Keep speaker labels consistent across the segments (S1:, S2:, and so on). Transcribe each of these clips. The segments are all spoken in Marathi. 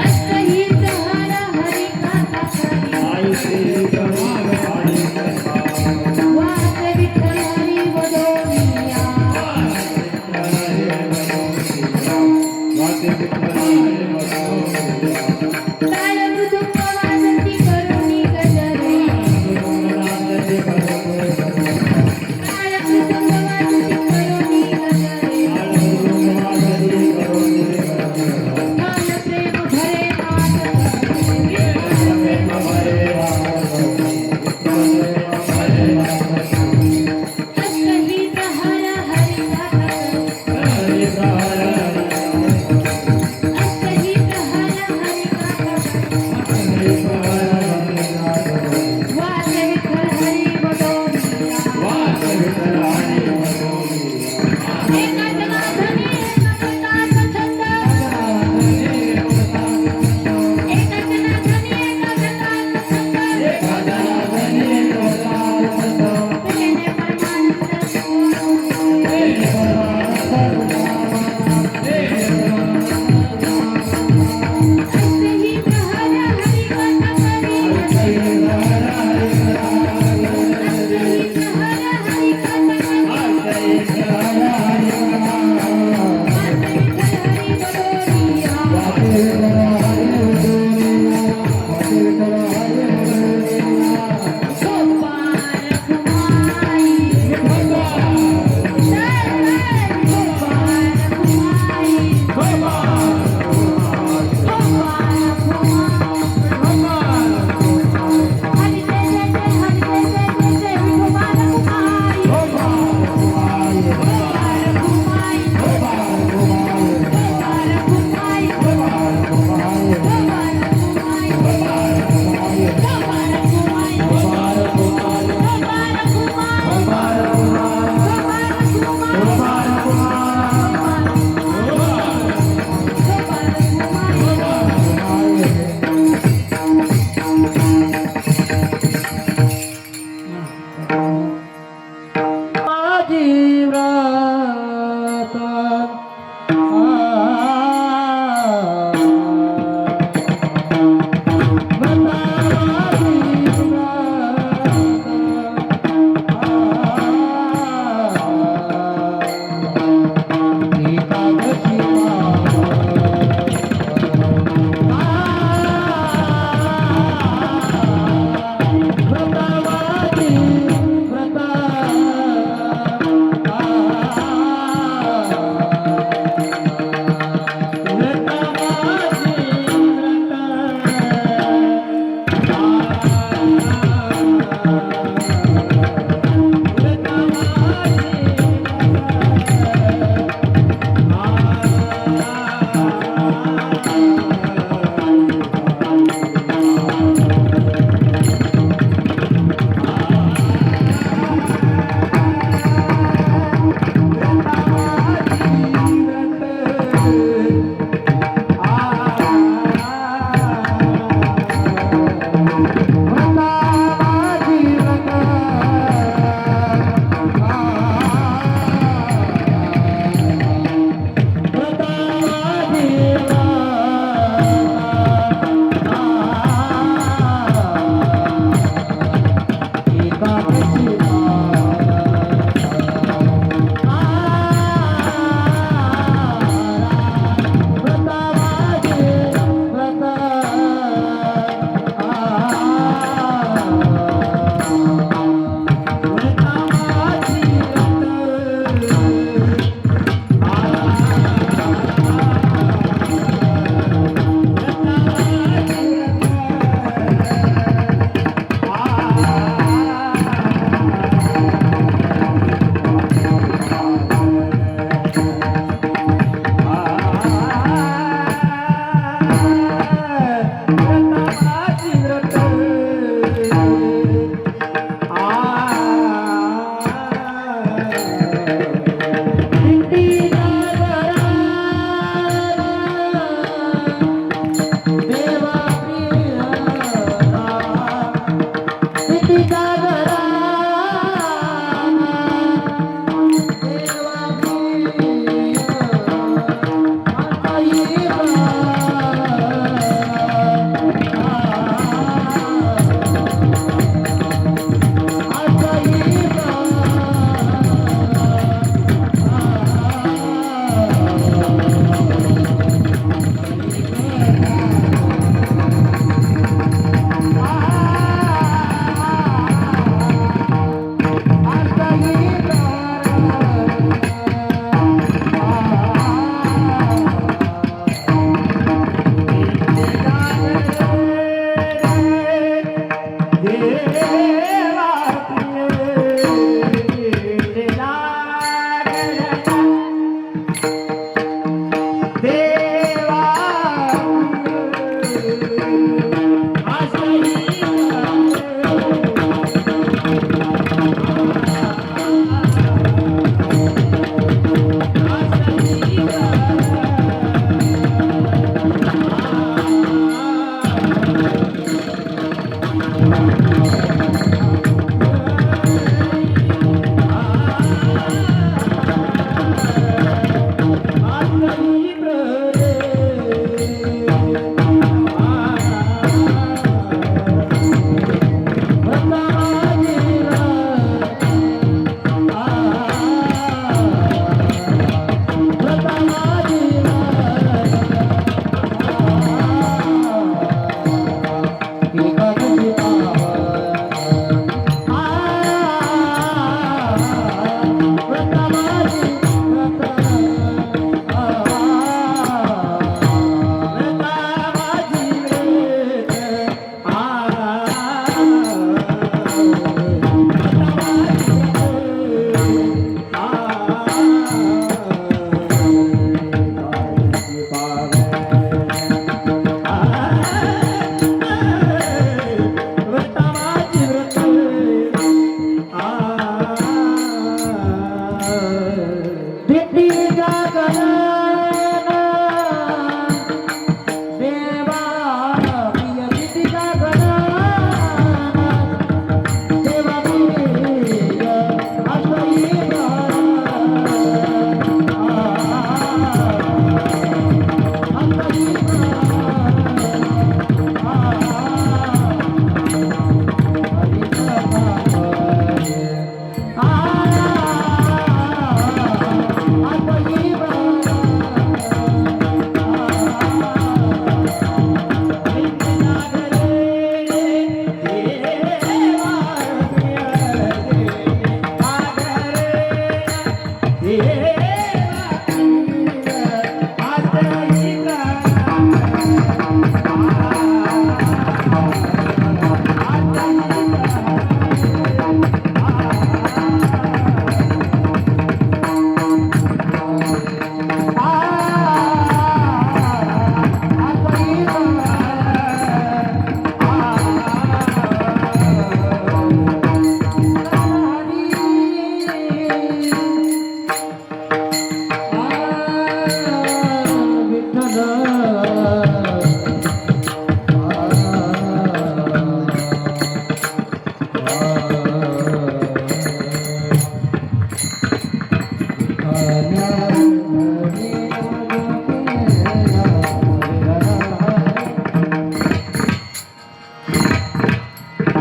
S1: अष्टहित हर हरि कथा करी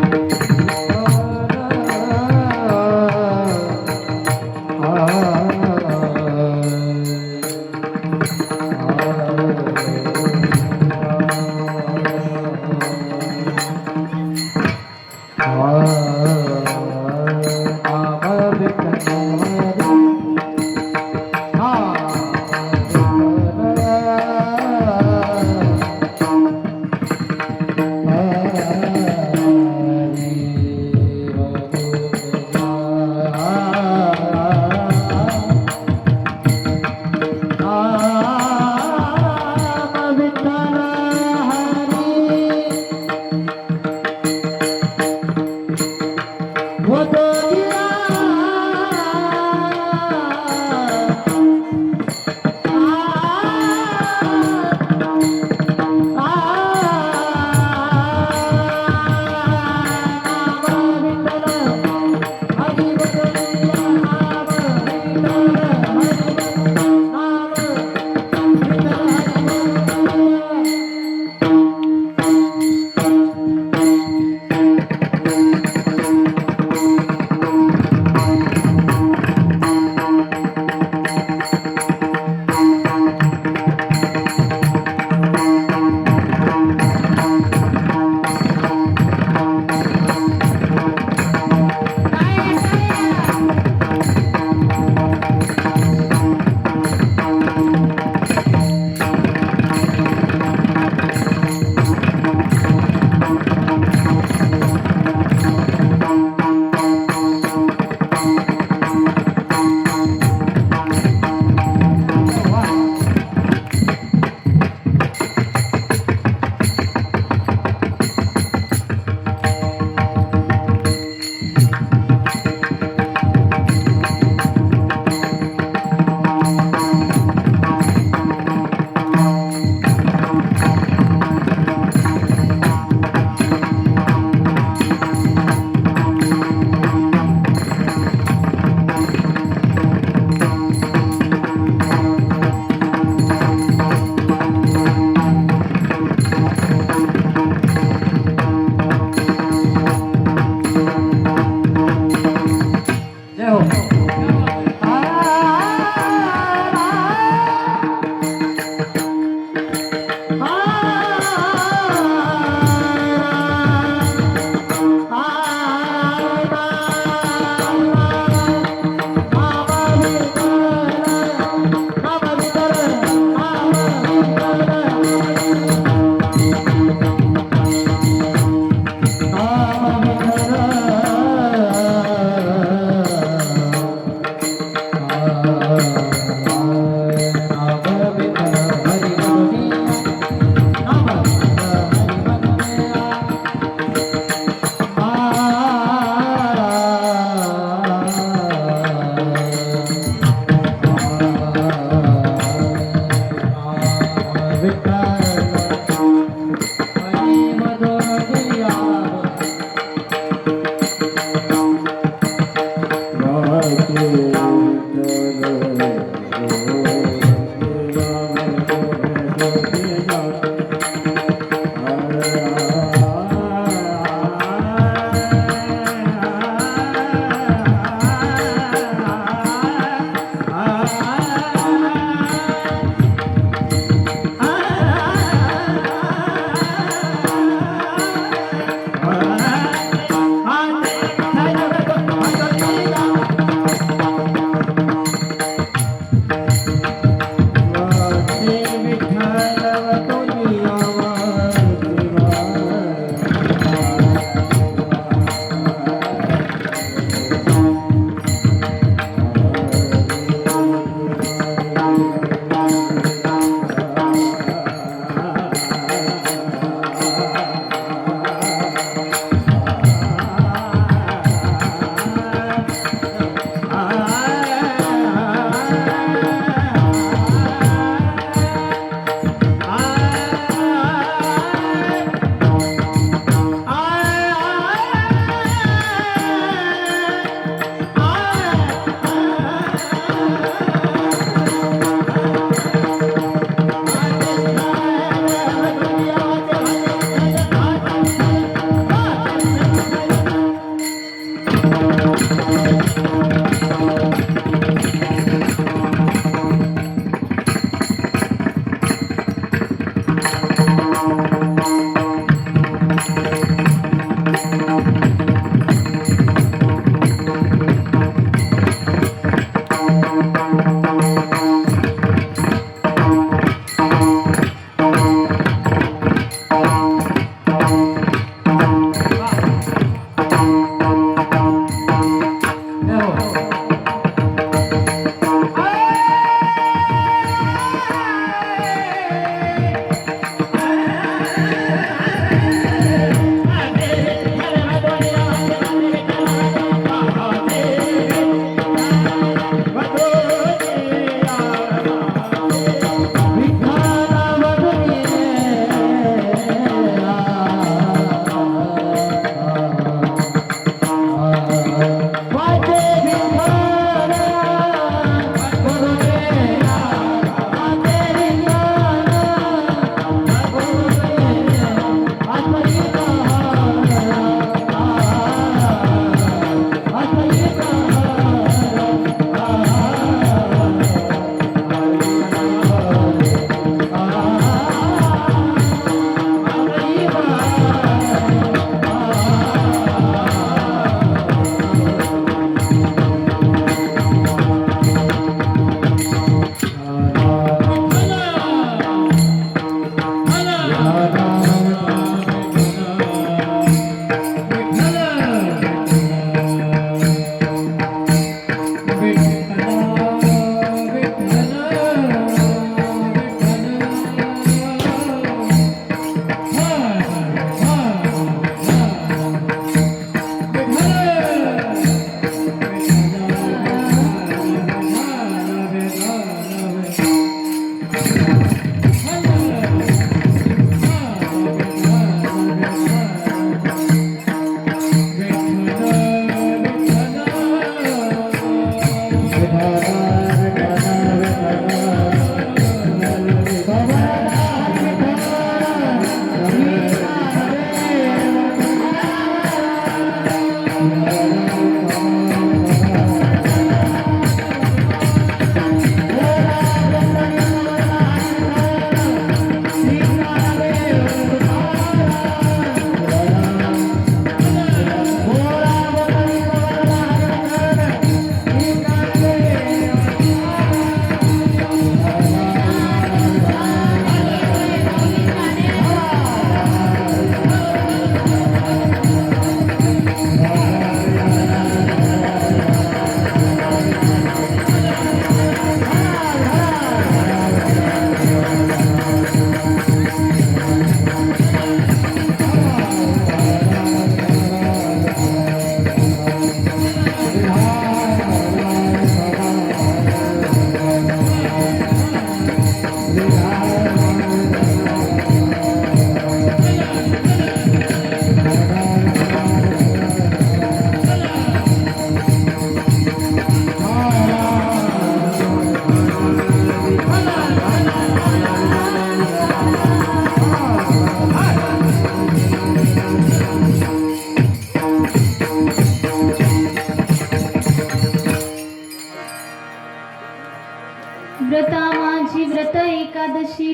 S1: Hare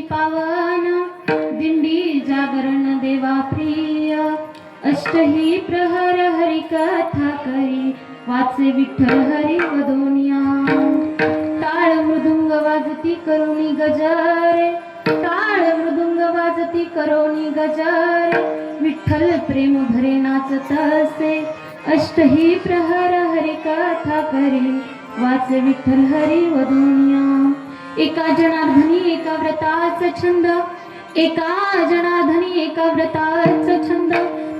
S1: पावन दिंडी जागरण देवा प्रिय अष्टही प्रहर हरी कथा करी वाचे विठ्ठल हरी वदोनिया टाळ मृदुंग वाजती करोनी गजरे टाळ मृदुंग वाजती करोनी गजरे विठ्ठल प्रेम भरे नाचत असे अष्टही प्रहर हरी कथा करी वाचे विठ्ठल हरी वदोनिया एका जनार्दनी एका व्रताचा छंद एका जनार्दनी एका व्रताचा छंद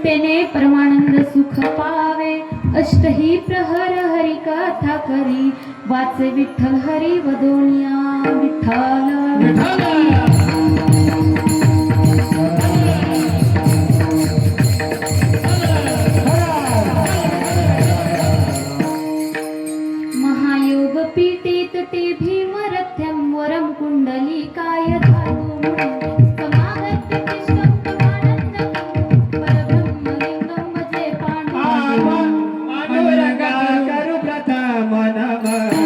S1: तेने परमानंद सुख पावे अष्टही प्रहर हरी कथा करी वाचे विठ्ठल हरी वदोनिया विठ्ठल महायोग पीठेत ते भीमरथ्यं वरं कुंडलिकाय धातु समागत तिष्ठं परमानंदं परब्रह्मलिंगं भजे पांडुरंगं
S2: करू प्रथम नमन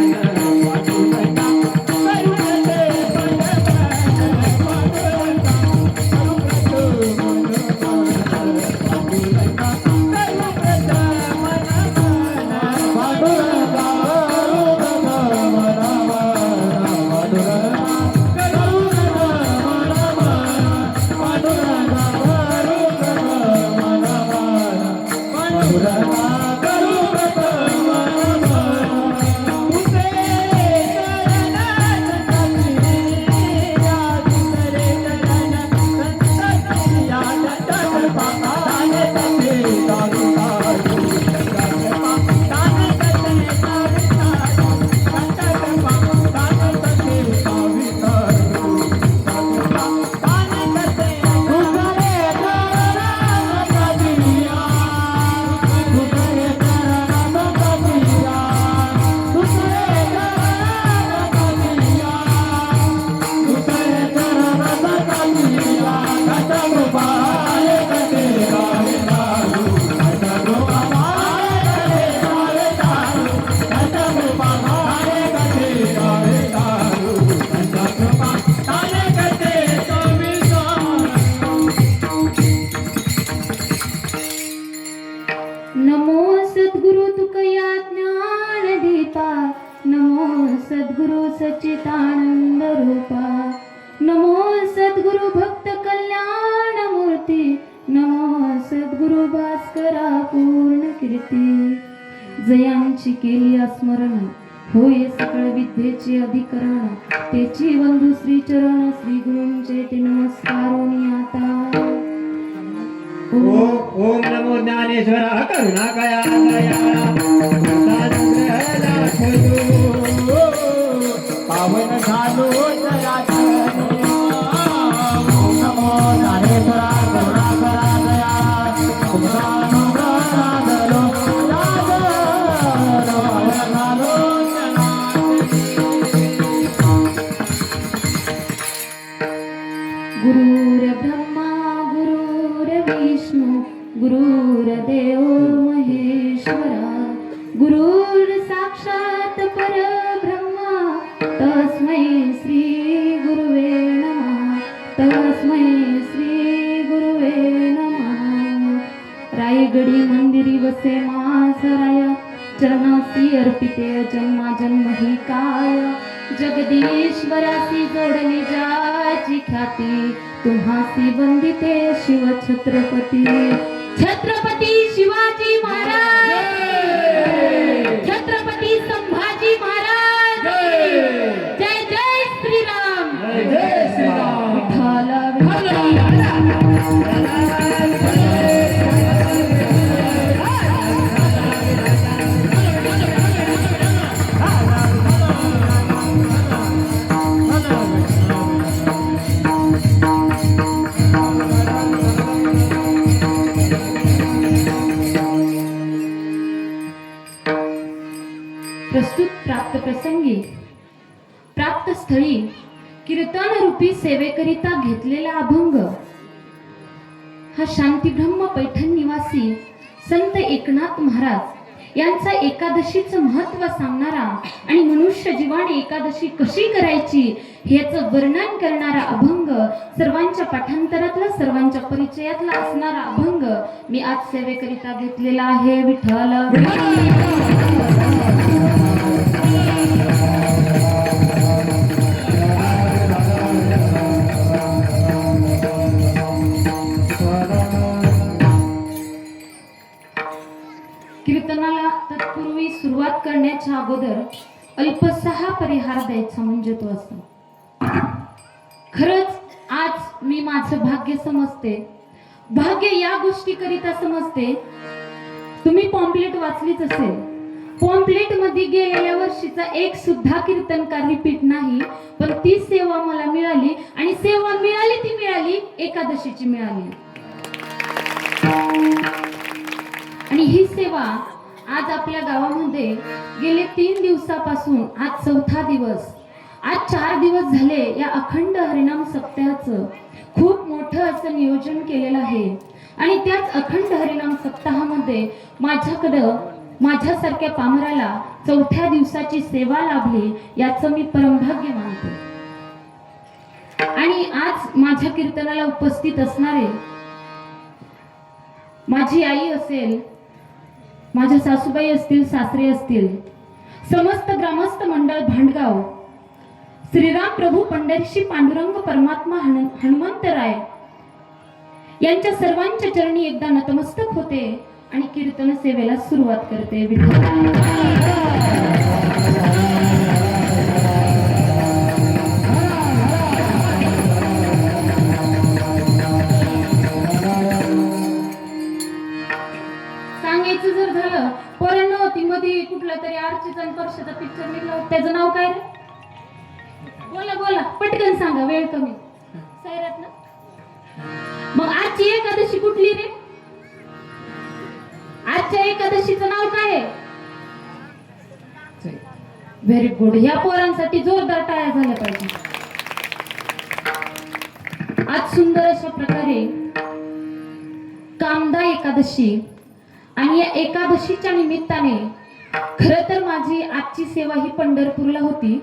S1: नमो सद्गुरु तुकया ज्ञान दीपा नमो सद्गुरु सच्चिदानंद रूपा नमो सद्गुरु भक्त कल्याण मूर्ती नमो सद्गुरु भास्करा पूर्ण कीर्ती जयांची केली स्मरण होय सकळ विद्येचे अधिकरण तेची वंदू श्री चरण श्री गुरूंचे ते नमस्कारोनी आता
S2: ओम नमो ज्ञानेश्वर करुणाकया पावन झालो नमो ज्ञानेश्वर करुणाकया
S1: गुरुर्ब्रह्मा गुरुर्विष्णू गुरुर्देव महेश्वरा गुरुर् साक्षात परब्रह्मा तस्मै श्री गुरुवे नमः तस्मै श्री गुरुवे नमः रायगडी मंदिरी वसे मासराय चरणासी अर्पिते जन्मा जन्म ही काय जगदीश्वरासी जोडली जाची ख्याती तुम्हासी वंदिते शिव छत्रपती छत्रपती शिवाजी महाराज छत्रपती संभाजी महाराज जय जय श्रीराम
S2: जय श्रीराम
S1: विठ्ठल प्रस्तुत प्राप्त प्रसंगी प्राप्त स्थळी कीर्तन रूपी सेवेकरिता घेतलेला अभंग हा शांती ब्रह्म पैठण निवासी संत एकनाथ महाराज यांचा एकादशीचं महत्त्व सांगणारा आणि मनुष्य जीवाने एकादशी कशी करायची ह्याचं वर्णन करणारा अभंग, सर्वांच्या पाठांतरातला सर्वांच्या परिचयातला असणारा अभंग मी आज सेवेकरिता घेतलेला आहे. विठ्ठल कीर्तनाला तत्पूर्वी सुरुवात करण्याच्या अगोदर अल्पसा परिहार द्यायचा म्हणजे तो असतो. खरंच आज मी माझं भाग्य समजते. भाग्य या गोष्टी करिता समजते. तुम्ही पॉम्पलेट वाचलीच असेल. पॉम्पलेट मध्ये गेलेल्या वर्षीचा एक सुद्धा कीर्तनकार रिपीट नाही, पण ती सेवा मला मिळाली आणि सेवा मिळाली ती मिळाली एकादशीची मिळाली. आणि ही सेवा आज आपल्या गावामध्ये गेले 3 दिवसापासून आज 4था दिवस, आज 4 दिवस झाले या अखंड हरिनाम सप्ताहाचं खूप मोठं असं नियोजन केलेलं आहे. आणि त्याच अखंड हरिनाम सप्ताहामध्ये माझ्याकडं माझ्यासारख्या पामराला 4थ्या दिवसाची सेवा लाभली याचं मी परमभाग्य मानते. आणि आज माझ्या कीर्तनाला उपस्थित असणारे माझी आई असेल, माझ्या सासूबाई असतील, सासरे असतील, समस्त ग्रामस्थ मंडळ भांडगाव, श्रीराम प्रभू पंढरीशी पांडुरंग परमात्मा हनुमंतराय यांच्या सर्वांच्या चरणी एकदा नतमस्तक होते आणि कीर्तन सेवेला सुरुवात करते. सांगायचं जर झालं, पोरांनो ती मध्ये कुठला तरी आरचीचा आणि परशाचा पिक्चर निघला होता, त्याचं नाव काय रे? बोला बोला पटकन सांगा, वेळ कमी. सैराट ना? मग आजची एकादशी कुठली रे? आजच्या एकादशीचं नाव काय आहे? Very good. या पोरांसाठी जोरदार टाळ्या झाल्या पाहिजे. आज सुंदर अशा प्रकारे कामदा एकादशी आणि या एकादशीच्या निमित्ताने खरं तर माझी आजची सेवा ही पंढरपूरला होती.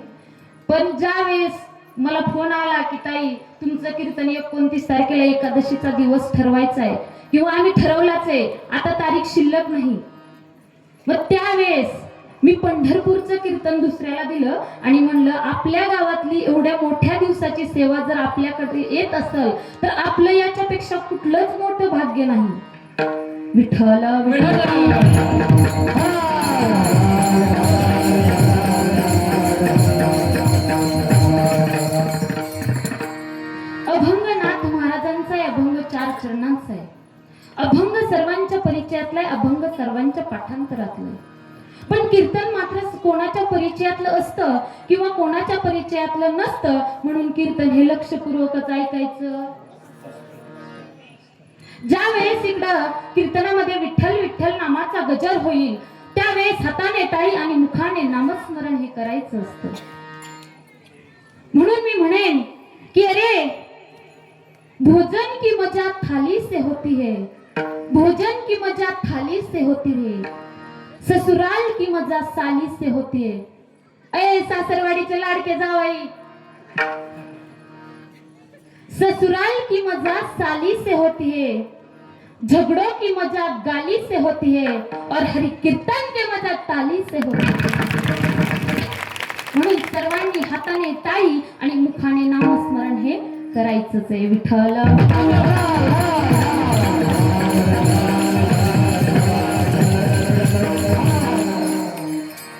S1: पण ज्या वेळेस मला फोन आला की ताई तुमचं कीर्तन 29 तारखेला एकादशीचा दिवस ठरवायचा आहे किंवा आम्ही ठरवलाच आहे, आता तारीख शिल्लक नाही, मग त्यावेळेस मी पंढरपूरचं कीर्तन दुसऱ्याला दिलं आणि म्हणलं आपल्या गावातली एवढ्या मोठ्या दिवसाची सेवा जर आपल्याकडे येत असेल तर आपलं याच्यापेक्षा कुठलंच मोठं भाग्य नाही. विठ्ठल अभंगनाथ महाराजांचा आहे. अभंग 4 चरणांचा आहे. अभंग सर्वांच्या परिचयातला आहे. अभंग सर्वांच्या पाठांतरातला आहे. पण कीर्तन मात्र कोणाच्या परिचयातलं असतं किंवा कोणाच्या परिचयातलं नसतं, म्हणून कीर्तन हे लक्षपूर्वकच ऐकायचं. ज्या वेळेस इकडं कीर्तनामध्ये विठ्ठल विठ्ठल नामाचा गजर होईल त्यावेळेस हाताने टाळी आणि मुखाने नामस्मरण हे करायचं असतं. म्हणून मी म्हणेन की अरे भोजन की मजा थाली से होती है, भोजन की मजा थाली से होती है, ससुराल की मजा साली से होती है. ए सासरवाडीचे लाडके जावई, ससुराल की मजा साली से होती है, झगड़ों की मजा गाली से होती है और हरि कीर्तन की मजा ताली से होती है. म्हणून सर्वांनी हाताने टाळी आणि मुखाने नामस्मरण हे करायचंच आहे. विठ्ठल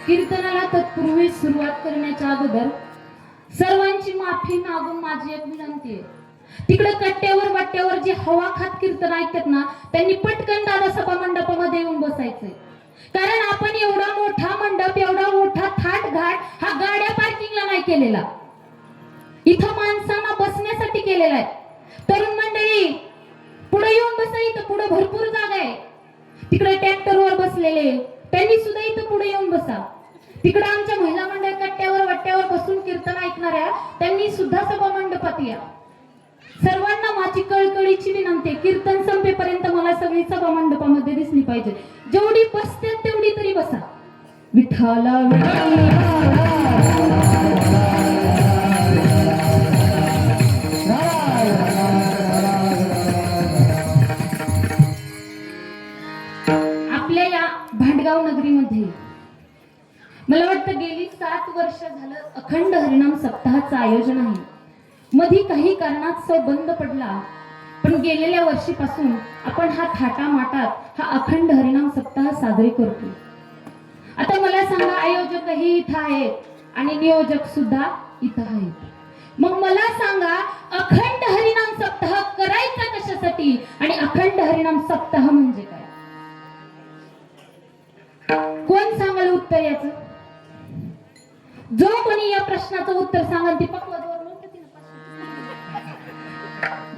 S1: कीर्तनाला तत्पूर्वी सुरुवात करण्याच्या अगोदर सर्वांची माफी मागून माझी एक विनंती आहे. तिकडे कट्ट्यावर वाट्यावर जे हवा खात कीर्तन ऐकतात ना, त्यांनी पटकन दादा सभा मंडपामध्ये येऊन बसायचंय. कारण आपण एवढा मोठा मंडप, एवढा मोठा थाट घाट हा गाड्या पार्किंगला नाही केलेला, इथं माणसांना बसण्यासाठी केलेला आहे. तरुण मंडळी पुढे येऊन बसा, इथं पुढे भरपूर जागा आहे. तिकडे ट्रॅक्टरवर बसलेले त्यांनी सुद्धा इथं पुढे येऊन बसा. तिकडे आमच्या महिला मंडळ कट्ट्यावर वाट्यावर बसून कीर्तन ऐकणाऱ्या त्यांनी सुद्धा सभा मंडपात या. सर्वांना माझी कळकळीची विनंती आहे, कीर्तन संपेपर्यंत मला सगळी सभा मंडपामध्ये दिसली पाहिजे. जेवढी बसतात तेवढी तरी तुम्ही बसा. विठ्ठला आपल्या या भांडगाव नगरीमध्ये मला वाटतं गेली 7 वर्ष झालं अखंड हरिनाम सप्ताहाचं आयोजन आहे. मधी काही कारणास्तव बंद पडला, पण गेलेल्या वर्षीपासून आपण हा थाटामाटात हा अखंड हरिनाम सप्ताह साजरे करतो. आता मला सांगा, आयोजकही इथं आहेत आणि नियोजक सुद्धा इथं आहेत. मग मला सांगा, अखंड हरिनाम सप्ताह करायचा कशासाठी आणि अखंड हरिनाम सप्ताह म्हणजे काय? कोण सांगाल उत्तर याचं? जो कोणी या प्रश्नाचं उत्तर सांगाल ती पक्वाजवर नोट देतील.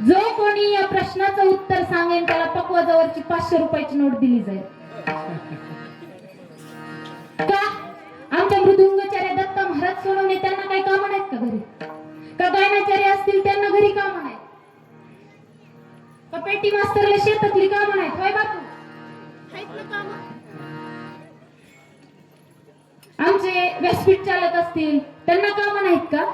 S1: जो कोणी या प्रश्नाचं उत्तर सांगेल त्याला पक्वाजवरची 500 रुपयाची नोट दिली जाईल. का? आमच्या मृदुंगाचार्य दत्ता महाराज सोनवणे त्यांना काही कामं नाहीत का घरी? का गायनाचार्य असतील त्यांना घरी कामं नाहीत? का पेटी मास्तरला शेतातली कामं नाहीत? होय बापू, आहेत ना कामं? आमचे व्यासपीठ चालक असतील त्यांना कामं नाहीत का?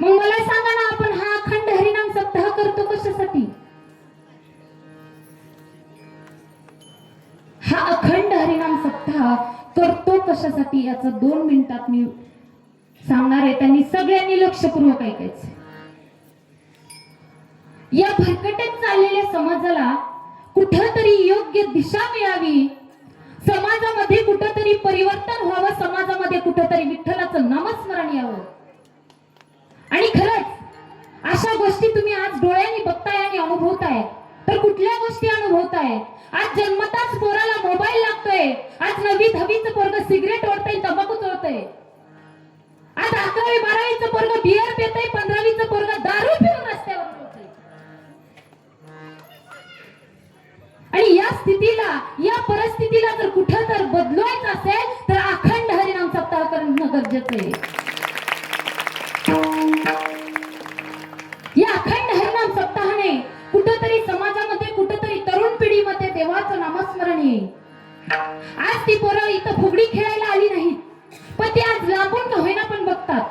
S1: मग मला सांगा ना, आपण हा अखंड हरिनाम सप्ताह करतो कशासाठी? हा अखंड हरिनाम सप्ताह करतो कशासाठी याचं 2 मिनिटात मी सांगणार आहे. त्यांनी सगळ्यांनी लक्षपूर्वक ऐकायचं. या भरकटत चाललेल्या समाजाला कुठंतरी योग्य दिशा मिळावी, समाजामध्ये कुठंतरी परिवर्तन व्हावं, समाजामध्ये कुठंतरी विठ्ठलाचं नामस्मरण यावं. आणि खरंच अशा गोष्टी तुम्ही आज डोळ्यांनी बघताय आणि अनुभवताय. तर कुठल्या गोष्टी अनुभवताय? आज जन्मताच पोराला मोबाईल लागतोय. आज 9वी 10वीचं पोरग सिगरेट ओढतंय, तंबाखू चोळतंय. आज 11वी 12वीचं पोरग बियर पितंय, 15वीचं पोरग दारू पिऊन रस्त्यावर लोळतंय. आणि या स्थितीला, या परिस्थितीला जर कुठं तर बदलवायचं असेल तर अखंड हरिनाम सप्ताह करणं गरजेचं आहे. या अखंड हरिनाम सप्ताहाने कुठंतरी समाजामध्ये, कुठंतरी तरुण पिढीमध्ये देवाचं नामस्मरण येईल. आज ती पोरं इथं फुगडी खेळायला आली नाहीत, पण ती आज लांबून का होईना पण बघतात.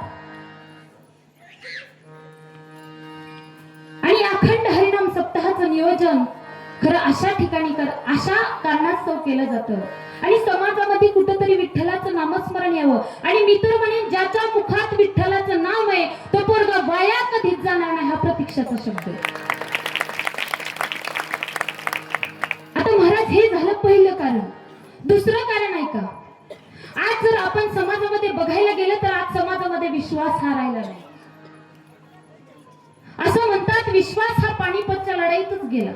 S1: आणि अखंड हरिनाम सप्ताहाचं नियोजन खरं अशा ठिकाणी अशा कारणास्तव केलं जातं. आणि समाजामध्ये कुठंतरी विठ्ठलाचं नामस्मरण यावं. आणि मी तर म्हणेन, ज्याच्या मुखात विठ्ठलाचं नाव आहे तो पोरगा वाया कधीच जाणार नाही, हा प्रतीक्षाचा शब्द आहे. आता महाराज, हे झालं पहिलं कारण. दुसरं कारण आहे का? आज जर आपण समाजामध्ये बघायला गेलं तर आज समाजामध्ये विश्वास हा राहिला नाही. असं म्हणतात, विश्वास हा पानिपतच्या लढाईतच गेला.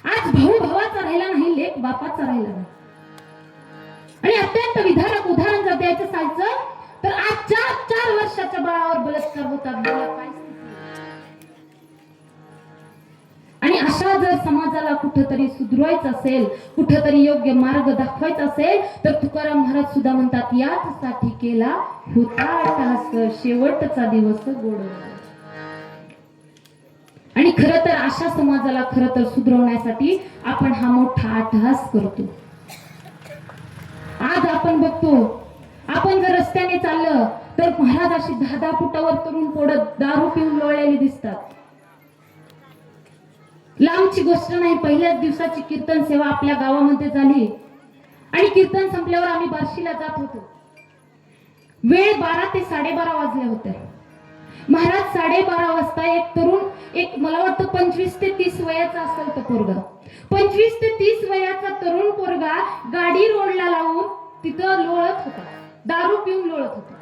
S1: आज भाऊ भावाचा राहिला नाही, लेक बापाचा राहिला नाही. आणि अत्यंत विधारक उदाहरण जर द्यायचं सांगायचं तर आज 4 वर्षाच्या बाळावर बलात्कार होतात. आणि अशा जर समाजाला कुठंतरी सुधरवायचं असेल, कुठंतरी योग्य मार्ग दाखवायचा असेल तर तुकाराम महाराज सुद्धा म्हणतात, याचसाठी केला होता टास, शेवटचा दिवस गोड. आणि खरं तर अशा समाजाला खरं तर सुधरवण्यासाठी आपण हा मोठा अट्टहास करतो. आज आपण बघतो, आपण जर रस्त्याने चाललं तर महाराज अशी 10-10 फुटावर तरुण पोरं दारू पिऊन लोळलेली दिसतात. लांबची गोष्ट नाही, पहिल्याच दिवसाची कीर्तन सेवा आपल्या गावामध्ये झाली आणि कीर्तन संपल्यावर आम्ही बार्शीला जात होतो. वेळ 12 ते 12:30 वाजले होते. महाराज 12:30 वाजता एक तरुण, एक मला वाटतं 25 ते 30 वयाचा असेल तो पोरगा, 25 ते 30 वयाचा तरुण पोरगा गाडी रोडला लावून तिथं लोळत होता, दारू पिऊन लोळत होता.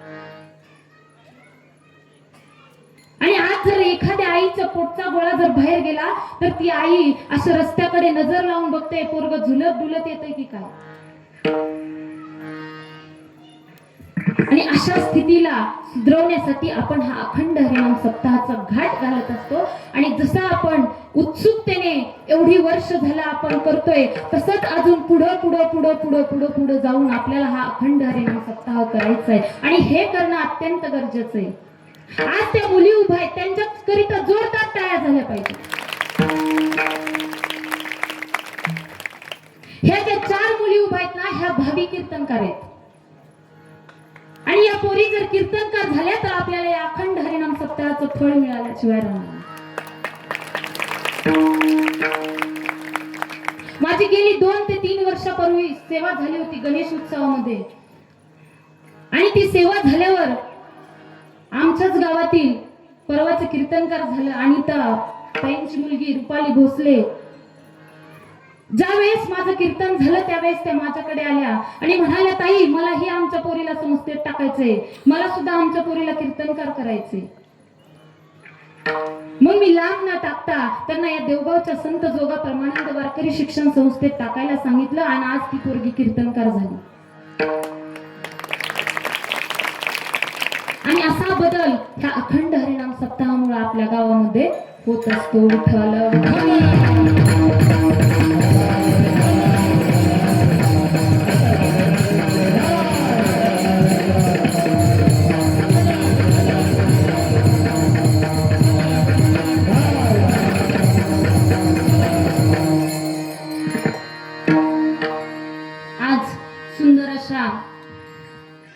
S1: आणि आज जर एखाद्या आईचा पोटचा गोळा जर बाहेर गेला तर ती आई असं रस्त्याकडे नजर लावून बघते, पोरग झुलत डुलत येतंय की काय. आणि अशा स्थितीला सुधरवण्यासाठी आपण हा अखंड हरिनाम सप्ताहाचा घाट घालत असतो. आणि जसं आपण उत्सुकतेने एवढी वर्ष झालं आपण करतोय, तसंच अजून पुढं पुढं पुढं पुढं पुढं पुढं जाऊन आपल्याला हा अखंड हरिनाम सप्ताह करायचा आहे. आणि हे करणं अत्यंत गरजेचं आहे. आज त्या मुली उभ्या आहेत, त्यांच्याकरिता जोरदार टाळ्या झाल्या पाहिजे. कीर्तनकार आहेत आणि या पोरी जर कीर्तनकार झाल्या तर आपल्याला या अखंड हरिनाम सप्ताहाचं फळ मिळाल्याशिवाय राहणार. माझी गेली 2 ते 3 वर्षापूर्वी सेवा झाली होती गणेश उत्सवामध्ये आणि ती सेवा झाल्यावर आमच्याच गावातील परवाचं कीर्तनकार झालं अनिता ताईंची मुलगी रुपाली भोसले. ज्यावेळेस माझं कीर्तन झालं त्यावेळेस त्या माझ्याकडे आल्या आणि म्हणाल्या, ताई मलाही आमच्या पोरीला संस्थेत टाकायचंय, मला सुद्धा आमच्या पोरीला कीर्तनकार करायचे. मग मी लांब न टाकता त्यांना या देवगावच्या संत जोगा परमानंद वारकरी शिक्षण संस्थेत टाकायला सांगितलं आणि आज ती पोरगी कीर्तनकार झाली. आणि असा बदल ह्या अखंड हरिनाम सप्ताहामुळे आपल्या गावामध्ये होत असतो. विठ्ठल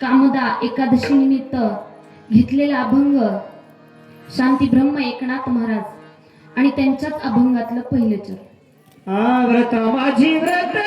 S1: कामदा एकादशी निमित्त घेतलेला अभंग शांती ब्रह्म एकनाथ महाराज आणि त्यांच्याच अभंगातलं पहिलं चरण.
S2: व्रत माझी व्रत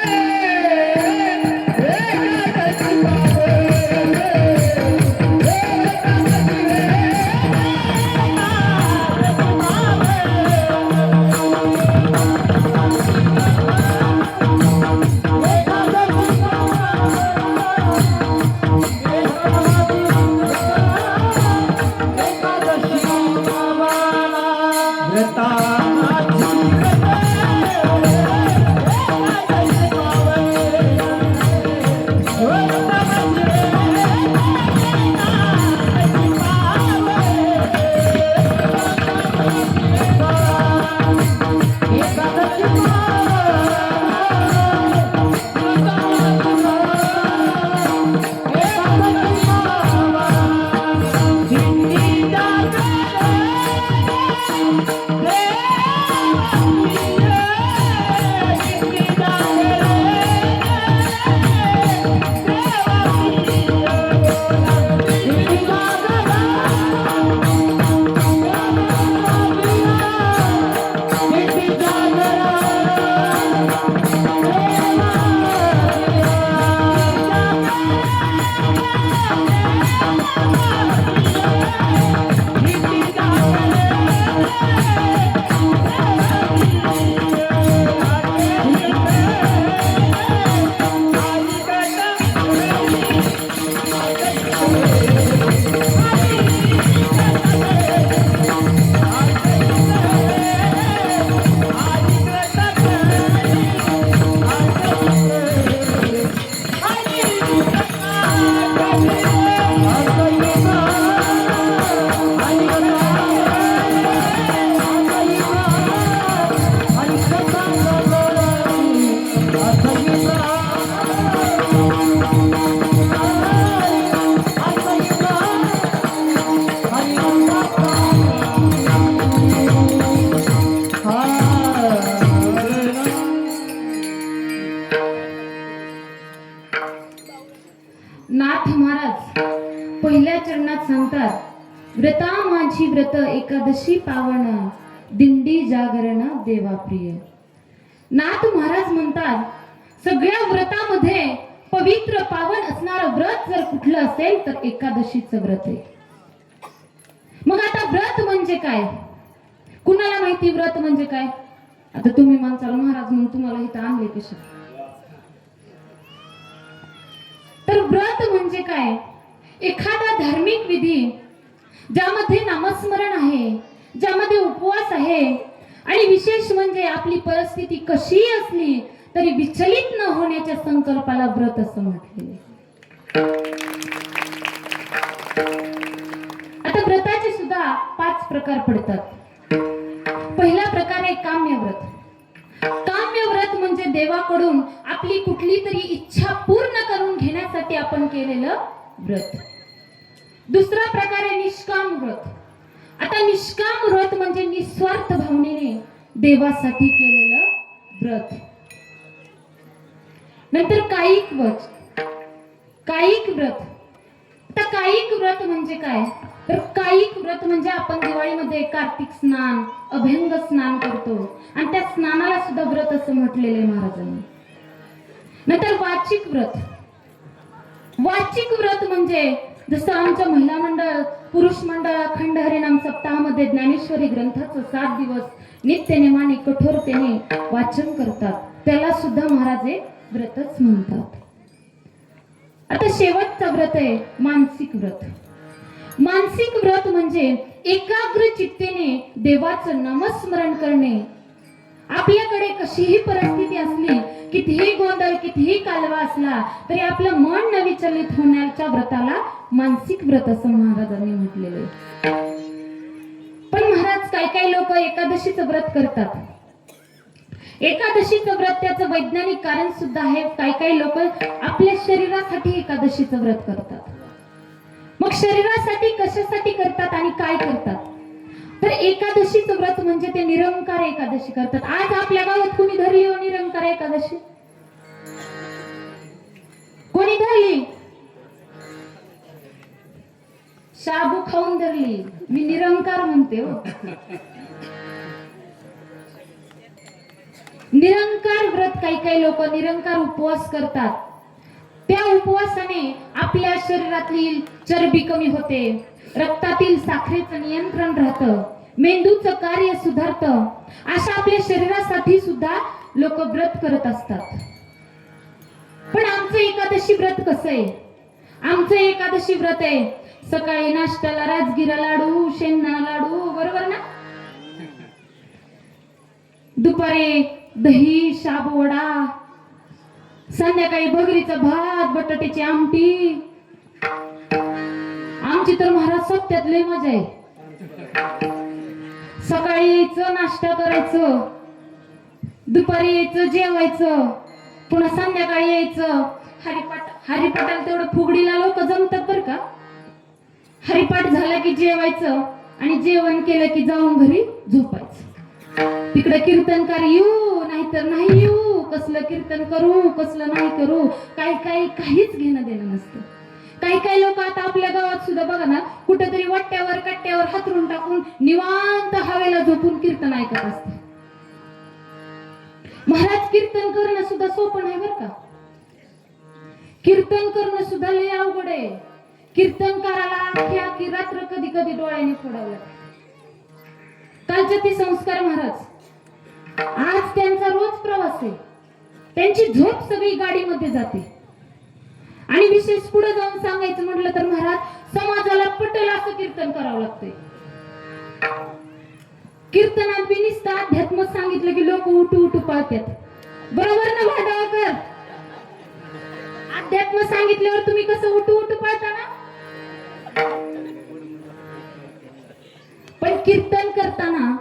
S1: नाथ महाराज पहिल्या चरणात सांगतात, व्रता माझी व्रत एकादशी पावन, दिंडी जागरण देवा प्रिय. नाथ महाराज म्हणतात, सगळ्या व्रतामध्ये पवित्र पावन असणारं व्रत जर कुठलं असेल तर एकादशीचं व्रत आहे. मग आता व्रत म्हणजे काय? कुणाला माहिती व्रत म्हणजे काय? आता तुम्ही म्हणसाल महाराज म्हणून तुम्हाला इथं आणले कशा? तर व्रत म्हणजे काय? एखादा धार्मिक विधी ज्यामध्ये नामस्मरण आहे, ज्यामध्ये उपवास आहे आणि विशेष म्हणजे आपली परिस्थिती कशी असली तरी विचलित न होण्याच्या संकल्पाला व्रत असं म्हटलेले. आता व्रताचे सुद्धा 5 प्रकार पडतात. पहिला प्रकार आहे काम्य व्रत. काम्य व्रत म्हणजे देवाकडून आपली कुठली तरी इच्छा पूर्ण करून घेण्यासाठी आपण केलेलं व्रत. दुसरा प्रकार आहे निष्काम व्रत. आता निष्काम व्रत म्हणजे निस्वार्थ भावनेने देवासाठी केलेलं व्रत. नंतर कायिक व्रत. कायिक व्रत. आता कायिक व्रत म्हणजे काय? तर कायिक व्रत म्हणजे आपण दिवाळीमध्ये कार्तिक स्नान, अभ्यंग स्नान करतो आणि त्या स्नानाला सुद्धा व्रत असं म्हटलेलं आहे महाराजांनी. नंतर वाचिक व्रत. वाचिक व्रत म्हणजे जसं आमच्या महिला मंडळ, पुरुष मंडळ अखंड हरिनाम सप्ताहामध्ये ज्ञानेश्वरी ग्रंथाचं 7 दिवस नित्यनेमाने कठोरतेने वाचन करतात, त्याला सुद्धा महाराज हे व्रतच म्हणतात. आता शेवटचं व्रत आहे मानसिक व्रत. मानसिक व्रत म्हणजे एकाग्र चित्तेने देवाचं नामस्मरण करणे. आपल्याकडे कशीही परिस्थिती असली, कितीही गोंधळ, कितीही कालवा असला तरी आपलं मन न विचलित होण्याच्या व्रताला मानसिक व्रत असं महाराजांनी म्हटलेलं आहे. पण महाराज काही लोक एकादशीचं व्रत करतात. एकादशीचं व्रत त्याचं वैज्ञानिक कारण सुद्धा आहे. काही लोक आपल्या शरीरासाठी एकादशीचं व्रत करतात. मग शरीरासाठी कशासाठी करतात आणि काय करतात? तर एकादशीचं व्रत म्हणजे ते निरंकार एकादशी करतात. आज आपल्या गावात कोणी धरली हो निरंकार एकादशी? कोणी धरली? शाबू खाऊन धरली. मी निरंकार म्हणते हो. निरंकार व्रत काही लोक निरंकार उपवास करतात. त्या उपवासाने आपल्या शरीरातील चरबी कमी होते, रक्तातील साखरेचं नियंत्रण राहतं, मेंदूचं कार्य सुधारतं. अशा आपल्या शरीरासाठी सुद्धा लोक व्रत करत असतात. पण आमचं एकादशी व्रत कसं आहे? आमचं एकादशी व्रत आहे सकाळी नाश्त्याला राजगिरा लाडू, शेंगदाणा लाडू, बरोबर ना? दुपारी दही, शाबू वडा, संध्याकाळी भगरीचा भात, बटाट्याची आमटी. आमची तर महाराज सप्त्यात लय मजा आहे. सकाळी यायचं, नाश्ता करायचं, दुपारी यायचं, जेवायचं, पुन्हा संध्याकाळी यायचं. हरिपाठाला तेवढं फुगडीला लोक जमतात बर का. हरिपाठ झाला की जेवायचं आणि जेवण केलं की जाऊन घरी झोपायचं. तिकडे कीर्तनकार येऊ नाहीतर नाही येऊ, कसलं कीर्तन करू कसलं नाही करू, काहीच घेणं देणं नसतं. काही लोक आता आपल्या गावात सुद्धा बघा ना, कुठेतरी वाट्यावर कट्ट्यावर हातरून टाकून निवांत हवेला झोपून कीर्तन ऐकत असतात. महाराज कीर्तन करणं सुद्धा सोपं नाही बरं का. कीर्तन करणं सुद्धा लय अवघड आहे. कीर्तनकाराला अख्खी रात्र कधी डोळ्याने फोडावं. कालचे ते संस्कार महाराज, आज त्यांचा रोज प्रवास आहे. त्यांची झोप सगळी गाडीमध्ये जाते. आणि विशेष पुढे जाऊन सांगायचं म्हटलं तर महाराज समाजाला पटेल असं कीर्तन करावं लागतंय. कीर्तनात बी नुसतं अध्यात्म सांगितलं की लोक उठू पाळतात. बरोबर ना भाडवकर? अध्यात्म सांगितल्यावर तुम्ही कसं उठू पाळता ना? पण कीर्तन करताना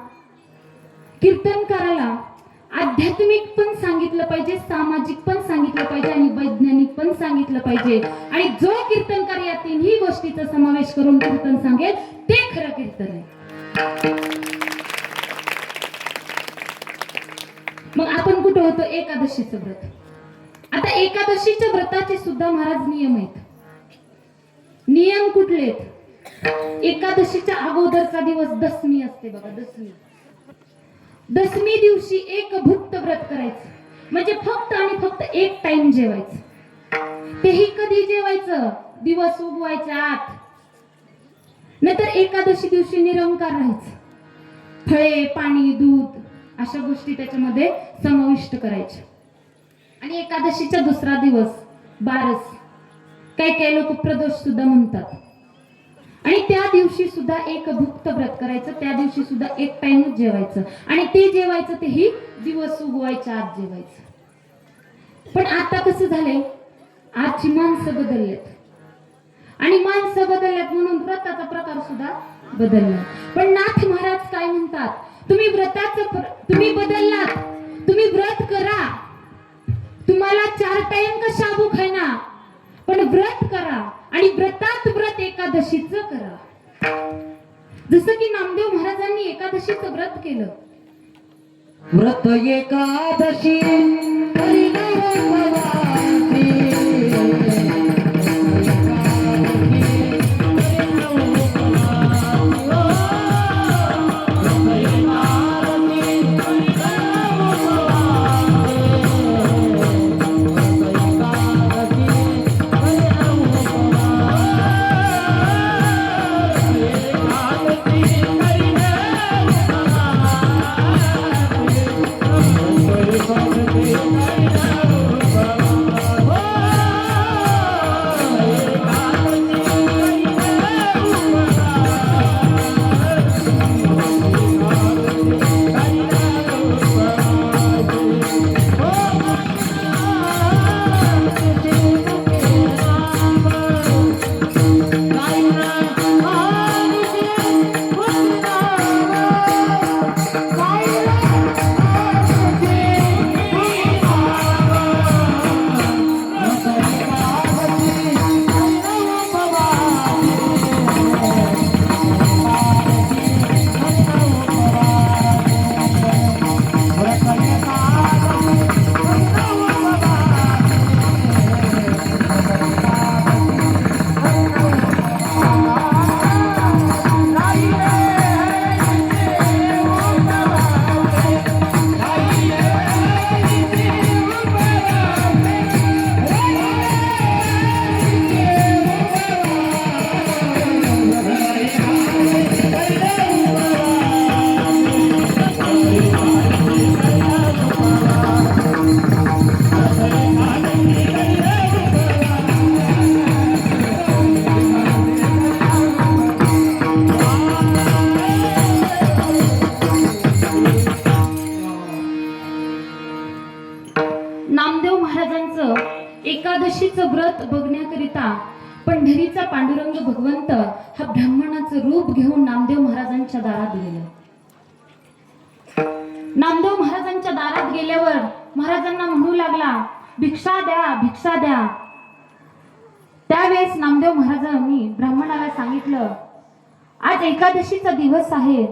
S1: कीर्तनकाराला आध्यात्मिक पण सांगितलं पाहिजे, सामाजिक पण सांगितलं पाहिजे आणि वैज्ञानिक पण सांगितलं पाहिजे. आणि जो कीर्तनकार या तिन्ही गोष्टीचा समावेश करून कीर्तन सांगेल ते खरं कीर्तन आहे. मग आपण कुठं होतो? एकादशीचं व्रत. आता एकादशीच्या व्रताचे सुद्धा महाराज नियम आहेत. नियम कुठले आहेत? एकादशीच्या अगोदरचा दिवस दशमी असते बघा. दशमी दिवशी एक भुक्त व्रत करायचं, म्हणजे फक्त आणि फक्त एक टाइम जेवायचं. तेही कधी जेवायचं? दिवस उगवायच्या आत. नंतर एकादशी दिवशी निरंकार राहायचं. फळे, पाणी, दूध अशा गोष्टी त्याच्यामध्ये समाविष्ट करायच्या. आणि एकादशीचा दुसरा दिवस बारस, काही लोक प्रदोष सुद्धा म्हणतात. आणि त्या दिवशी सुद्धा एक भुक्त व्रत करायचं. त्या दिवशी सुद्धा एक टाइमच जेवायचं. आणि ते जेवायचं तेही दिवस उगवायच्या आत जेवायचं. पण आता कसं झालंय? आजची माणसं बदललेत. आणि माणसं बदलल्यात म्हणून व्रताचा प्रकार सुद्धा बदलला. पण नाथ महाराज काय म्हणतात? तुम्ही बदललात, तुम्ही व्रत करा. तुम्हाला 4 टाइम का शाबू खायना, पण व्रत करा. आणि व्रतात व्रत एकादशीचं करा. जसं की नामदेव महाराजांनी एकादशीचं व्रत केलं.
S2: व्रत एकादशी हरिनाम
S1: नामदेव महाराजांचं एकादशीचं व्रत बघण्याकरिता पंढरीचा पांडुरंग भगवंत हा ब्राह्मणाचं रूप घेऊन नामदेव महाराजांच्या दारात गेला. नामदेव महाराजांच्या दारात गेल्यावर महाराजांना म्हणू लागला, भिक्षा द्या, भिक्षा द्या. त्यावेळेस नामदेव महाराजांनी ब्राह्मणाला सांगितलं, आज एकादशीचा दिवस आहे,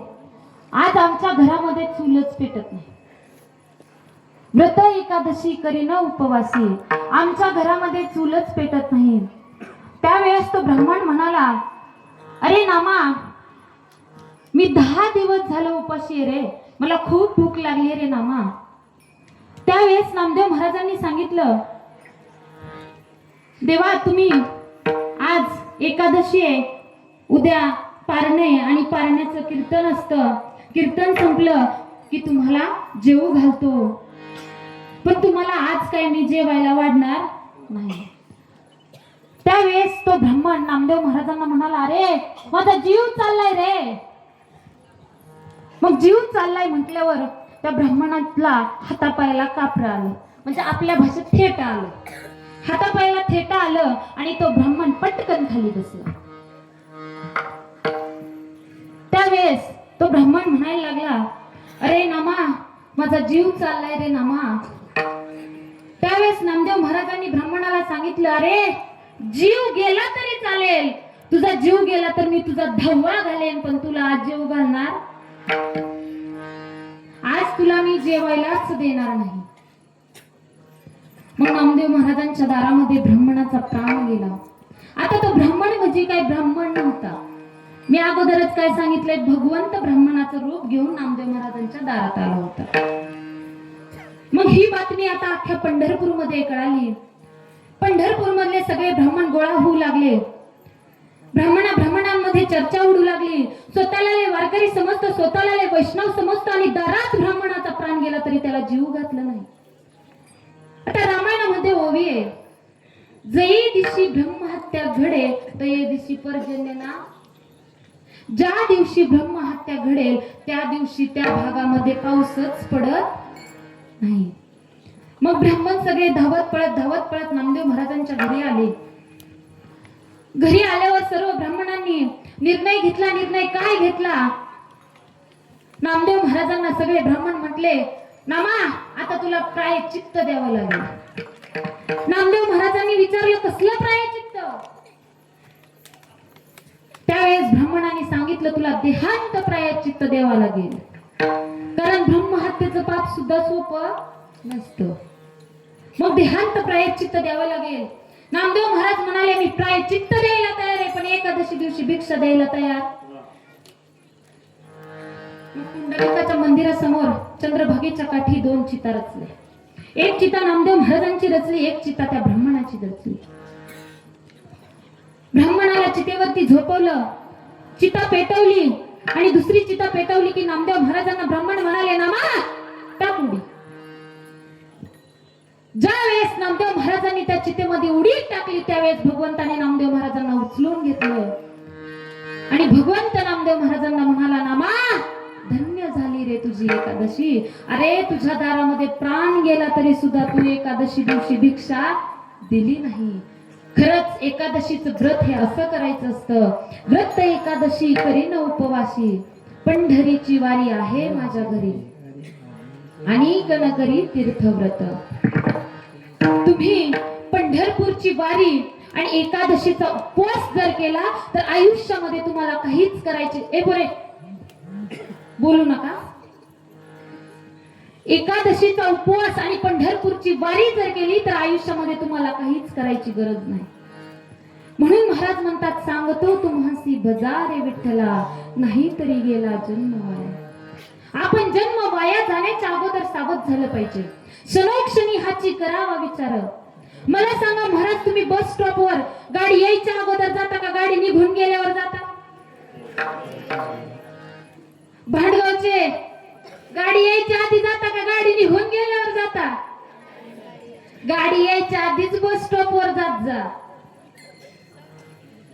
S1: आज आमच्या घरामध्ये चूलच पेटत नाही. व्रत एकादशी करीन उपवासी, आमच्या घरामध्ये चूलच पेटत नाही. त्यावेळेस तो ब्राह्मण म्हणाला, अरे नामा, मी 10 दिवस झालं उपाशी आहे रे, मला खूप भूक लागली रे नामा. त्यावेळेस नामदेव महाराजांनी सांगितलं, देवा तुम्ही आज एकादशी आहे, उद्या पारणे आणि पारण्याचं कीर्तन असतं, कीर्तन संपलं की तुम्हाला जेवू घालतो, पण तुम्हाला आज काय मी जेवायला वाढणार नाही. त्यावेळेस तो ब्राह्मण नामदेव महाराजांना म्हणाला, अरे माझा जीव चाललाय रे. मग जीव चाललाय म्हटल्यावर त्या ब्राह्मणातला हातापायाला कापरं आलं, म्हणजे आपल्या भाषेत थेट आलं. हातापायाला थेट आलं आणि तो ब्राह्मण पटकन खाली बसला. त्यावेळेस तो ब्राह्मण म्हणायला लागला, अरे नामा, माझा जीव चाललाय रे नामा. त्यावेळेस नामदेव महाराजांनी ब्राह्मणाला सांगितलं, अरे जीव गेला तरी चालेल, तुझा जीव गेला तर मी तुझा 10वा घालेन, पण तुला आज जीव घालणार, आज तुला मी जेवायलाच देणार नाही. मग नामदेव महाराजांच्या दारामध्ये ब्राह्मणाचा प्राण गेला. आता तो ब्राह्मण म्हणजे काय ब्राह्मण नव्हता. मी अगोदरच काय सांगितलंय, भगवंत ब्राह्मणाचं रूप घेऊन नामदेव महाराजांच्या दारात आला होता. मग ही बातमी आता अख्ख्या पंढरपूरमध्ये कळाली. पंढरपूर मधले सगळे ब्राह्मण गोळा होऊ लागले. ब्राह्मणांमध्ये चर्चा उडू लागली. स्वतःला वारकरी समजतो, स्वतःला वैष्णव समजतो आणि दारात ब्राह्मणाचा प्राण गेला तरी त्याला जीव घातलं नाही. आता रामायणामध्ये ओवी आहे, जयी दिवशी ब्रह्महत्या घडे तये दिवशी पर्जन्य ना. ज्या दिवशी ब्रह्महत्या घडेल त्या दिवशी त्या भागामध्ये पाऊसच पडत नाही. मग ब्राह्मण सगळे धावत पळत नामदेव महाराजांच्या घरी आले. घरी आल्यावर सर्व ब्राह्मणांनी निर्णय घेतला. निर्णय काय घेतला? नामदेव महाराजांना सगळे ब्राह्मण म्हटले, नामा, आता तुला प्रायश्चित्त द्यावं लागेल. नामदेव महाराजांनी विचारलं, कसलं प्रायश्चित्त? त्यावेळेस ब्राह्मणांनी सांगितलं, तुला देहांत प्रायश्चित्त द्यावं लागेल, कारण ब्रह्महत्येचं पाप सुद्धा सोपं नसतं. मग देहांत प्रायश्चित्त द्यावं लागेल. नामदेव महाराज म्हणाले, मी प्रायश्चित्त द्यायला तयार आहे, पण एकादशी दिवशी भिक्षा द्यायला तयार. पुंडलिकाच्या मंदिरासमोर चंद्रभागेच्या काठी 2 चिता रचले. एक चिता नामदेव महाराजांची रचली, एक चिता त्या ब्राह्मणाची रचली. ब्राह्मणाला चितेवरती झोपवलं, चिता पेटवली आणि दुसरी चिता पेटवली की नामदेव महाराजांना ब्राह्मण म्हणाले, नामा, टाक उडी. ज्या वेळेस नामदेव महाराजांनी त्या चितेमध्ये उडी टाकली त्यावेळेस भगवंताने नामदेव महाराजांना उचलून घेतलं आणि भगवंत नामदेव महाराजांना म्हणाला, नामा, धन्य झाली रे तुझी एकादशी. अरे तुझ्या दारामध्ये प्राण गेला तरी सुद्धा तू एकादशी दिवशी भिक्षा दिली नाही. खरंच एकादशीचं व्रत हे असं करायचं असतं. व्रत एकादशी करीन उपवासी, पंढरीची वारी आहे माझ्या घरी, आणि कन करी तीर्थव्रत. तुम्ही पंढरपूरची वारी आणि एकादशीचा उपवास जर केला तर आयुष्यामध्ये तुम्हाला काहीच करायचे बोलू नका. एकादशीचा उपवास आणि पंढरपूरची वारी जर केली तर आयुष्यामध्ये तुम्हाला काहीच करायची गरज नाही. म्हणून महाराज म्हणतात, सांगतो तुम्हासी भजा रे विठ्ठला, नाही तरी गेला जन्म वाया. आपण जन्म वाया जाण्याच्या अगोदर सावध झालं पाहिजे. क्षणोक्षणी हाची करावा विचार. मला सांगा महाराज, तुम्ही बस स्टॉपवर गाडी यायच्या अगोदर जाता का गाडी निघून गेल्यावर जाता? भांडगावचे गाडी यायच्या आधी जाता का गाडी निघून गेल्यावर जाता? गाडी यायच्या आधीच बस स्टॉपवर जात जा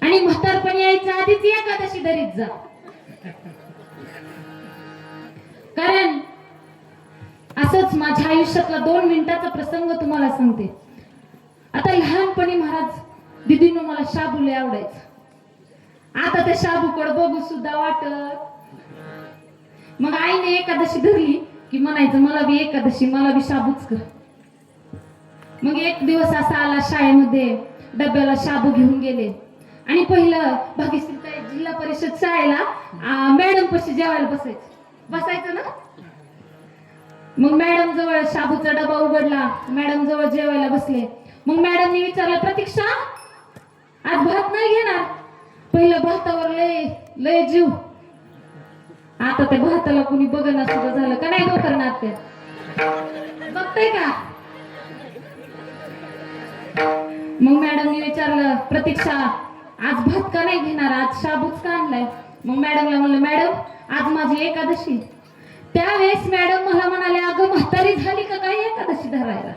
S1: आणि म्हातारपणी यायच्या आधीच एकादशी धरीत जा. कारण असंच माझ्या आयुष्यातला 2 मिनिटाचा प्रसंग तुम्हाला सांगते. आता लहानपणी महाराज दिदीनं मला शाबू लय आवडायचं. आता त्या शाबूकडे बघू सुद्धा वाटत. मग आईने एकादशी धरली की म्हणायचं मला बी एकादशी, मला बी शाबूच कर. मग एक दिवस असा आला, शाळेमध्ये डब्याला शाबू घेऊन गेले आणि पहिलं भाग्यश्री जिल्हा परिषद शाळेला मॅडम पशी जेवायला बसायचं ना. मग मॅडम जवळ शाबूचा डबा उघडला, मॅडम जवळ जेवायला बसले. मग मॅडमने विचारलं, प्रतीक्षा आज भात नाही घेणार? पहिलं भातावर लय लय जीव, आता त्या भाताला कुणी बघणं सुद्धा झालं का नाही गो करणार ते बघताय का. मग मॅडमने विचारलं, प्रतीक्षा आज भात का नाही घेणार, आज शाबूच का आणलाय? मग मॅडमला म्हणलं, मॅडम आज माझी एकादशी. त्यावेळेस मॅडम मला म्हणाले, अगं म्हातारी झाली का काय एकादशी धरायला?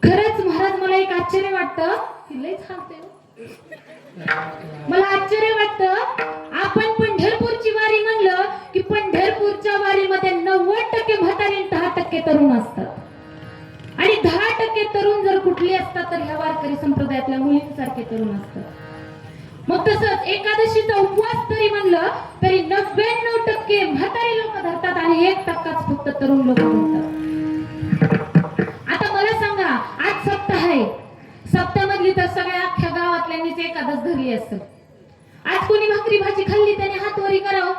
S1: खरंच महाराज मला एक आश्चर्य वाटतं की लय छानते. मला आश्चर्य वाटतं, आपण पंढरपूरची वारी म्हणलं की पंढरपूरच्या वारीमध्ये 90% म्हातारी आणि 10% तरुण असतात आणि 10% तरुण जर कुठली असतात तर ह्या वारकरी संप्रदायातल्या मुलींसारखे तरुण असतात. मग तसंच एकादशीचा उपवास तरी म्हणलं तरी 99% म्हातारी लोक धरतात आणि 1%च फक्त तरुण लोक धरतात. आता मला सांगा, आज सप्ताह आहे, सप्त्यामधली तर सगळ्या अख्ख्या गावातल्यांनीच एकादश धरली असतं. आज कोणी भाकरी भाजी खाल्ली त्याने हात वरी करावं.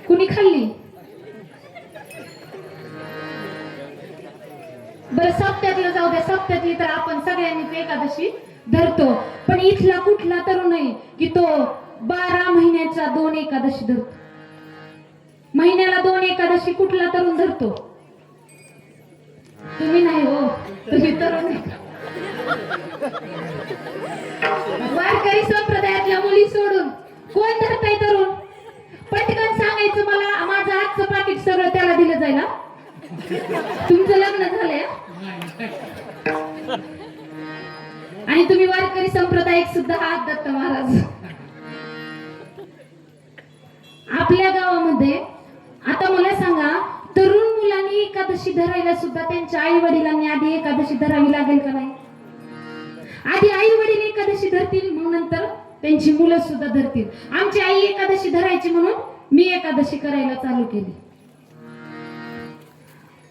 S1: कुणी खाल्ली? बरं सप्त्यातलं जाऊ द्या, सप्त्यातली तर आपण सगळ्यांनीच एकादशी धरतो. पण इथला कुठला तरुण नाही की तो 12 महिन्याच्या 2 एकादशी धरतो. महिन्याला 2 एकादशी कुठला तरुण धरतो? तुम्ही नाही हो, तुम्ही तरुण आहे. वारकरी संप्रदायातल्या मुली सोडून कोण धरताय तरुण? पटकन सांगायचं मला, माझं आजचं पाकिट सगळं त्याला दिलं जाईल. तुमचं लग्न झालंय आणि तुम्ही वारकरी संप्रदायिक सुद्धा आहात दत्त महाराज. आपल्या गावामध्ये आता मला सांगा, तरुण मुलांनी एकादशी धरायला सुद्धा त्यांच्या आई वडिलांनी आधी एकादशी धरावी लागेल का नाही? आधी आई वडील एकादशी धरतील, मग नंतर त्यांची मुलं सुद्धा धरतील. आमची आई एकादशी धरायची म्हणून मी एकादशी करायला चालू केली.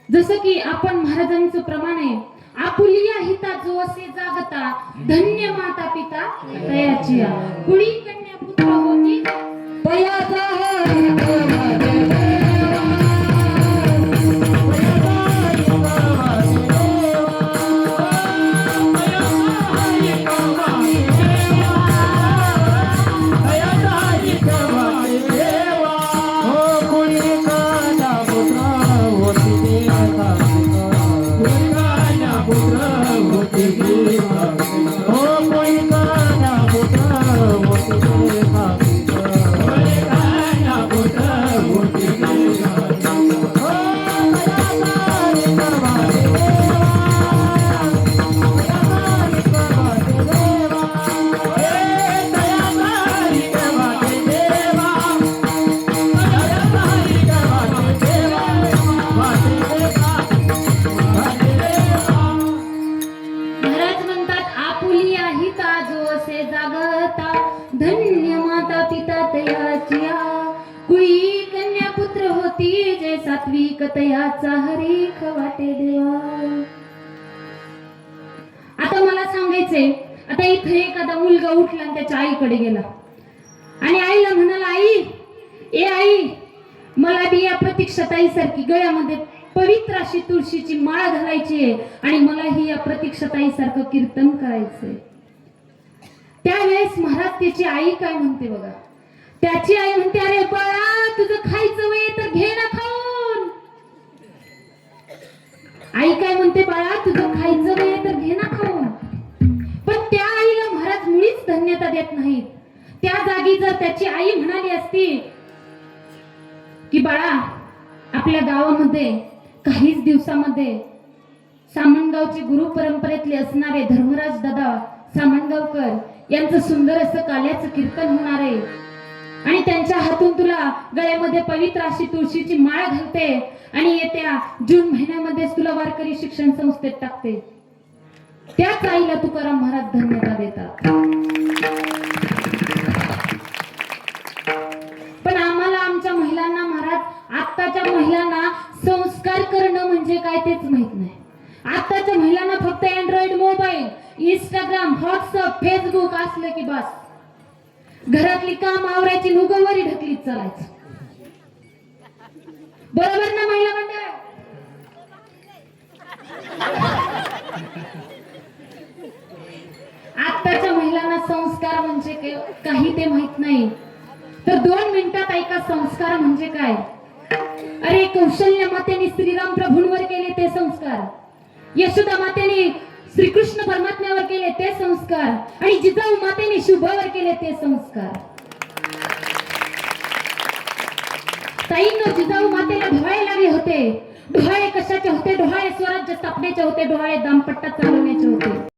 S1: जसं की आपण महाराजांचं प्रमाण आहे, आपुलिया हिता जो असे जागता, धन्य माता पिता तयाची कुळी कन्या पुत्र होती तयाचा धन्य माता पिता तयाचिया कुळी कन्या पुत्र होती जे सात्विक तयाचा हरीख वाटे देवा. आता मला सांगायचंय, आता इथे एखादा मुलगा उठला आणि त्याच्या आईकडे गेला आणि आईला म्हणाला, आई ए आई, मला बी या प्रतीक्षाताई सारखी गळ्यामध्ये पवित्र अशी तुळशीची माळ घालायची आहे आणि मलाही या प्रतीक्षाताई सारखं कीर्तन करायचंय. त्यावेळेस महाराज त्याची आई काय म्हणते बघा. त्याची आई म्हणते, अरे बाळा तुझं खायचं वय तर घे ना खाऊन. आई काय म्हणते, बाळा तुझं खायचं वय तर घे ना खाऊन. पण त्या आईला महाराज मुळीच धन्यता देत नाहीत. त्या जागी जर त्याची आई म्हणाली असती की बाळा आपल्या गावामध्ये काहीच दिवसामध्ये सामनगावचे गुरु परंपरेतले असणारे धर्मराज दादा सामनगावकर यांचं सुंदर असं काल्याचं कीर्तन होणार आहे, आणि त्यांच्या हातून तुला गळ्यामध्ये पवित्र अशी तुळशीची माळ घालते आणि येत्या जून महिन्यामध्येच तुला वारकरी शिक्षण संस्थेत टाकते. त्याच आईला तुकाराम महाराज धन्यवाद देतात. पण आम्हाला आमच्या महिलांना महाराज, आत्ताच्या महिलांना संस्कार करणं म्हणजे काय तेच माहित नाही. आत्ताच्या महिलांना फक्त Android mobile, Instagram, WhatsApp, Facebook असलं की बस, घरातली काम आवरायची नुगवरी ढकलीत चालायचं. बरोबर ना महिला मंडळ? आत्ताच्या महिलांना संस्कार म्हणजे काही ते माहित नाही. तर 2 मिनिटात ऐका संस्कार म्हणजे काय. अरे कौशल्य मातेने श्रीराम प्रभूंवर केले ते संस्कार, यशोदा मातेने श्रीकृष्ण परमात्म्यावर केले ते संस्कार, आणि जिजाऊ मातेने शुभावर केले ते संस्कार. ताईंनो, जिजाऊ मातेला डोहाळे लागले होते. डोहाळे कशाचे होते? डोहाळे स्वराज्य स्थापनेचे होते, डोहाळे दामपट्टा चालवण्याचे होते.